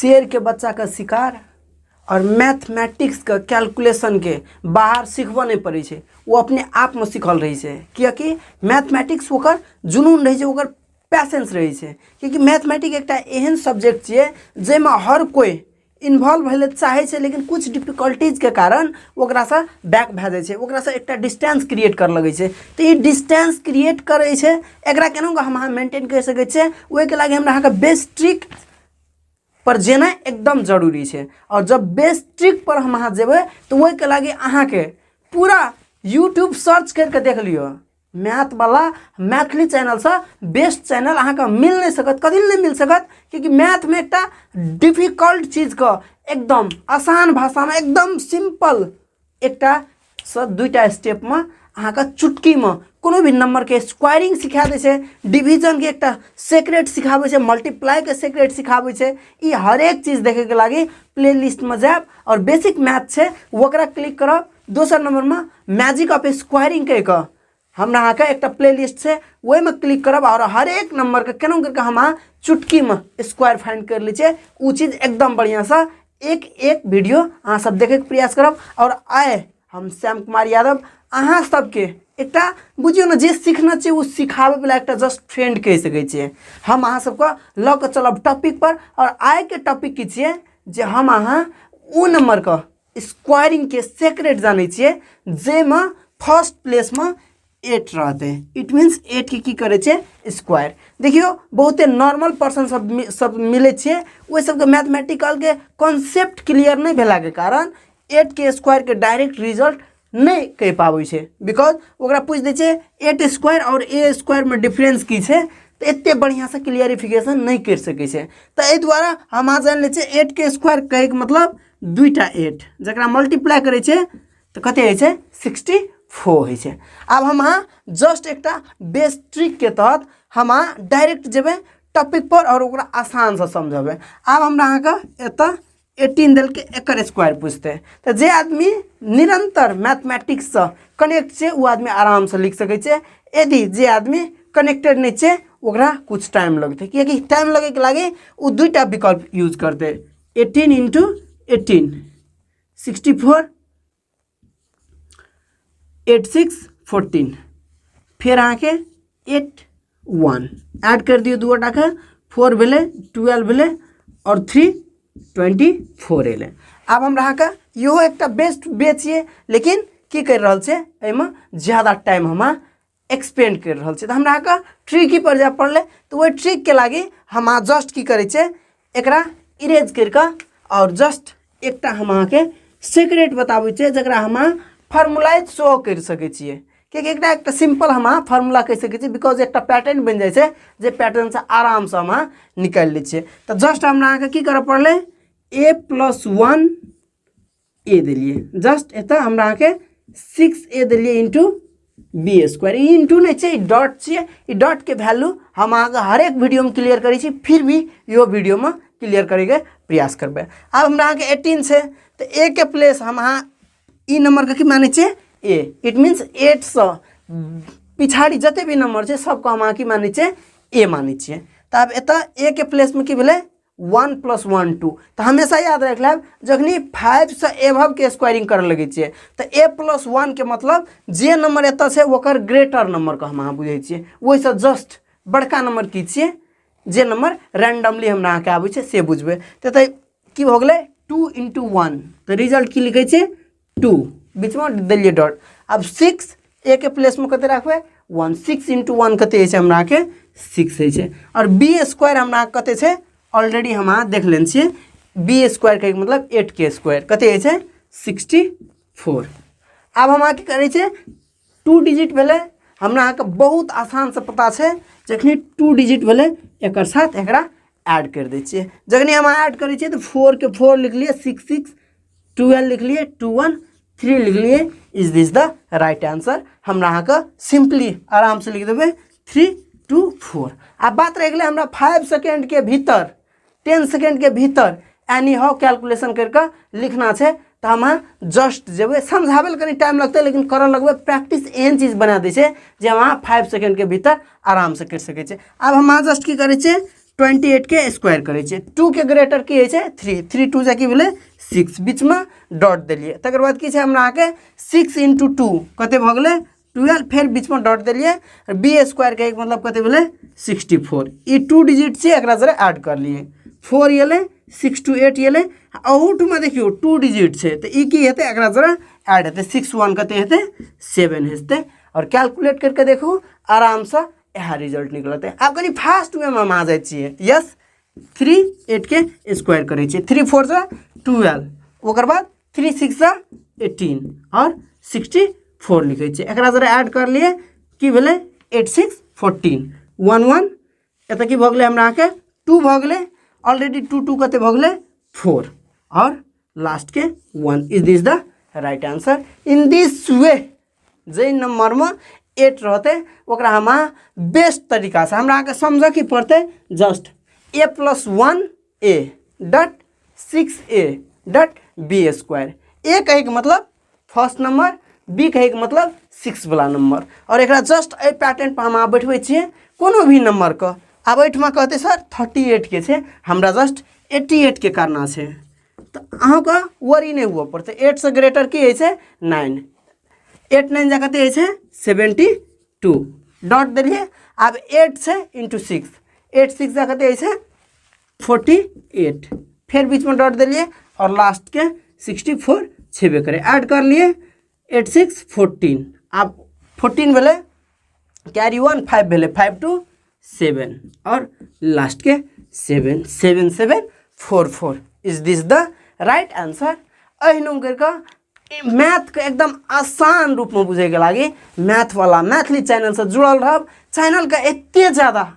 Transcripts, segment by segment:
शेर के बच्चा का शिकार और मैथमेटिक्स का कैलकुलेशन के बाहर सीखबो नहीं पड़े छे, वो अपने आप में सीखल रही है। क्योंकि मैथमेटिक्स ओकर जुनून रही है, ओकर पैसेंस रही है। क्योंकि मैथमेटिक्स एक एहन सब्जेक्ट है जेमे हर कोई इन्वॉल्व भले चाहे छे, लेकिन कुछ डिफिकल्टीज के कारण ओकरा से बैक भे जाए छे, ओकरा से एक डिस्टेंस क्रिएट कर लगे छे। तो ये डिस्टेंस क्रिएट करे छे, एकरा केना हम मेंटेन कर सके छे, ओहि के लागे हमरा बेस ट्रिक पर जेना एकदम जरूरी है। और जब बेस ट्रिक पर हम अहाँ जेबे तो वही के लागे अहाँ के पूरा यूट्यूब सर्च करके देख लियो, मैथ वाला मैथिली चैनल से बेस्ट चैनल अहाँ का मिल नहीं सकत, कभी नहीं मिल सकत। क्योंकि मैथ में एक डिफिकल्ट चीज का एकदम आसान भाषा में एकदम सिंपल एक से दुईटा स्टेप में अहाँ का चुटकी में कोनो भी नंबर के स्क्वायरिंग सिखा दे छे, डिवीजन के एक सेक्रेट सिखाबे छे, मल्टीप्लाई के सेक्रेट सिखाबे छे। ये हर एक चीज देखे के लागी प्ले लिस्ट में जाब और बेसिक मैथ छे वकरा क्लिक करब। दोसर नंबर में मैजिक ऑफ स्क्वायरिंग के हमरा अहाँ का एक प्ले लिस्ट है, वही में क्लिक करब और हर एक नंबर के केना करके हम चुटकी में स्क्वायर फाइंड कर ली छे। वो चीज़ एकदम बढ़िया सा एक एक वीडियो अहाँ सब देखे के प्रयास करब। और आए हम श्याम कुमार यादव अहाँ सबके एक बुझियो ना, जे सीखना चाहिए वो सिखावे वाला एक जस्ट फ्रेंड कह सके छे। हम अहाँ सबके ल के चलब टॉपिक पर। और आए के टॉपिक की छे जे हम अहाँ वो नंबर का स्क्वायरिंग के सेक्रेट जाने छे जेमा फर्स्ट प्लेस में 8 रहते। इट मीन्स 8 की करे छे स्क्वायर। देखियो बहुते नॉर्मल पर्सन सब मिले छे, वही सबके मैथमेटिकल के कॉन्सेप्ट क्लियर नहीं भेला के कारण 8 के स्क्वायर के डायरेक्ट रिजल्ट नहीं कह पाबै छे। बिकॉज ओकरा पूछ दे छे 8 स्क्वायर और ए स्क्वायर में डिफरेंस की छे, तो एते बढ़िया से क्लियरिफिकेशन नहीं कर सके छे। तो एहि द्वारा हम आ जान ले छे 8 के स्क्वायर कहे के मतलब दुईटा 8 जकरा मल्टीप्लाई करे छे तो कते होय छे 64 है छे। अब हम जस्ट एक बेस ट्रिक के तहत हम डायरेक्ट जेबे टॉपिक पर और ओकरा आसान से समझबे। अब हमरा अहाँ का एत 18 दिल के एकर स्क्वायर पूछते, तो जे आदमी निरंतर मैथमेटिक्स से कनेक्ट छे वो आदमी आराम से लिख सके छे। यदि जे आदमी कनेक्टेड नहीं छे ओकरा कुछ टाइम लगते, क्योंकि टाइम लगे के लागे वो दुईटा विकल्प यूज करते। 18 × 18 64 8 6 14 फिर अहाँ के 8 1 ऐड कर दियो दू का 4 भेले 12 भेले और 3 24 एले। अब हम अहाँ का इहो एक बेस्ट वे छिए, लेकिन की कर रहल छे एहिमे ज़्यादा टाइम हम एक्सपेंड कर रहल छे। तो हमरा का ट्रिक पर जा पड़ले, तो वही ट्रिक के लागी हम जस्ट की करे छे एकरा इरेज करके और जस्ट एक हम अहाँ के सीक्रेट बताबै छे जकरा हम फार्मूलाइज शो कर सके छिए। क्योंकि एक सिंपल हम फार्मूला कह सके छी, बिकॉज एक पैटर्न बन जाए छे जे पैटर्न से आराम से हम निकाल ली छे। तो जस्ट हमरा अहाँ के की करे पड़ले a+1 a दिलिए, जस्ट एत हमरा अहाँ के 6a दिलिए इंटू b²। इंटू नहीं छे डॉट छे, डॉट के वैल्यू हम अहाँ के हर एक वीडियो में क्लियर करी छी, फिर भी यो वीडियो में क्लियर करे के प्रयास करबे। अब हमरा अहाँ के 18 छे, तो a के प्लेस हम अहाँ ई नंबर के की माने छे a। इट मीन्स 8 से पिछाड़ी जते भी नंबर छे सबको हम की माने छे a माने छे। तो अब एत a के प्लेस में की भेले 1 + 1 2। तो हमेशा याद रख लेब जखनी 5 से एबव के स्क्वायरिंग कर लगे छे तो a+1 के मतलब जे नंबर एत से ओकर ग्रेटर नंबर का हम बुझे छे। वही से जस्ट बड़का नंबर की छे जे नंबर रैंडमली हमरा के आबै छे से बुझबे। तो की हो गेले 2 × 1, तो रिजल्ट की लिखे छे 2, बीच में दिलिए डॉट। अब 6 a के प्लेस में कते रखबे 1, 6 × 1 कते छे हमरा के 6 है छे। और b² हमरा कते छे ऑलरेडी हम देख लेन छे, b² के मतलब 8 के स्क्वायर कते छे 64। अब हम की करे छे 2 डिजिट भेले हमरा के बहुत आसान से पता छे, जखनी 2 डिजिट भेले एकर साथ एकरा ऐड कर दै छिए। जखनी हम ऐड करे छिए तो 4 के 4 लिख लिए 6 6, 12 लिख लिए 2 1 3 लिख लिए। Is this the right answer. हमरा अहाँ का सिंपली आराम से लिख देवे 3 2 4। अब बात रह गए हमरा 5 सेकेंड के भीतर 10 सेकेंड के भीतर एनी हाउ कैलकुलेशन करके लिखना है। तो हम जस्ट जब समझावे कहीं टाइम लगता है, लेकिन कर लगभग प्रैक्टिस एहन चीज बना दे जे हम 5 सेकेंड के भीतर आराम से कर सके। अब हम जस्ट की करे 28 के स्क्वायर करे छे 2 के ग्रेटर की है 3 3 2 जा की भेले 6 बीच में डॉट दिलिए तकर बाद की हमरा के 6 × 2 कते भ गेले 12 फिर बीच में डॉट दिलिए बी स्क्वायर के मतलब कते भेले 64 ई 2 डिजिट छे एकरा जरा ऐड कर लिए 4 येले 6 to 8 येले आउट में देखियो 2 डिजिट छे तो ई की हेते एकरा जरा ऐड हेते 6 1 कते हेते 7 हेते और कैलकुलेट करके देखो आराम से यह रिजल्ट निकलते हैं। आप कहीं फास्ट वे में आ जाइए यस 3 8 के स्क्वायर करे 3 4 जा 12 ओकर बाद 3 6 जा 18 और 64 लिखे एकरा जरा ऐड कर लिए कि भेले 8 6 14 1 1 एत की भगले हमरा के 2 भगले ऑलरेडी 2 2 कते भगले 4 और लास्ट के 1 is this the right answer. In this way J number में 8 रहते ओकरा हम बेस्ट तरीका से हमरा के समझ की पड़ते just a+1a dot 6a dot b square a कहे के मतलब फर्स्ट नंबर b कहे के मतलब 6 वाला नंबर और एकरा जस्ट ए पैटर्न पर हम बैठबे छिए कोनो भी नंबर का आब एठमा कहते सर 38 के छे हमरा जस्ट 88 के करना छे तो अहाँ का वरी नहीं हुआ पड़ते 8 से ग्रेटर की है 9 8 9 जा कते है 72 डॉट दिलिए अब 8 से इंटू 6 8 6 जा कते है 48 फिर बीच में डॉट दिलिए और लास्ट के 64 छेबे करे ऐड कर लिए 8 6 14 अब 14 भेले कैरी 1 5 भेले 5 2 7 और लास्ट के 7 7 7 4 4 is this the right answer. अहिनो करके मैथ के एकदम आसान रूप में बुझे के लगी मैथ वाला मैथिली चैनल से जुड़ल रहब चैनल का एते ज़्यादा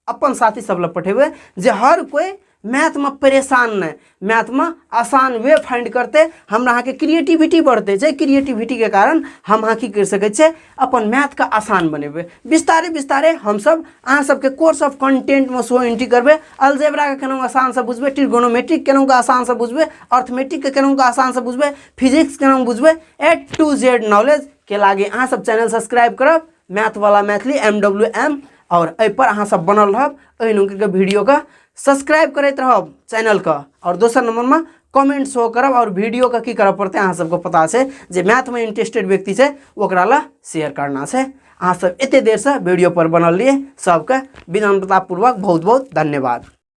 अपन साथी सब लग पठेबे जे हर कोई मैथ में परेशान नहीं मैथ में आसान वे फाइंड करते हमरा अहाँ के क्रिएटिविटी बढ़ते छै क्रिएटिविटी के कारण हम अहाँ की कर सके छे अपन मैथ का आसान बनेबे विस्तारे विस्तारे हम सब अहाँ सबके कोर्स ऑफ कंटेंट में सो एंट्री करबे अलजेब्रा के केना आसान से बुझबे ट्रिगोनोमेट्रिक केना आसान से बुझबे अर्थमेटिक के केना आसान से बुझबे फिजिक्स केना बुझबे A to Z नॉलेज के लागे अहाँ सब चैनल सब्सक्राइब करब मैथ वाला मैथिली MWM और ए पर अहाँ सब बनल रहब एहनो के वीडियो का सब्सक्राइब करते रहब चैनल का और दोसर नंबर में कमेंट शो करब और वीडियो का की करब पड़ते अहाँ सबको पता है जे मैथ में इंटरेस्टेड व्यक्ति है ओकरा ला शेयर करना है। अहाँ सब एते देर से वीडियो पर बनल लिए सबके विनम्रतापूर्वक बहुत बहुत धन्यवाद।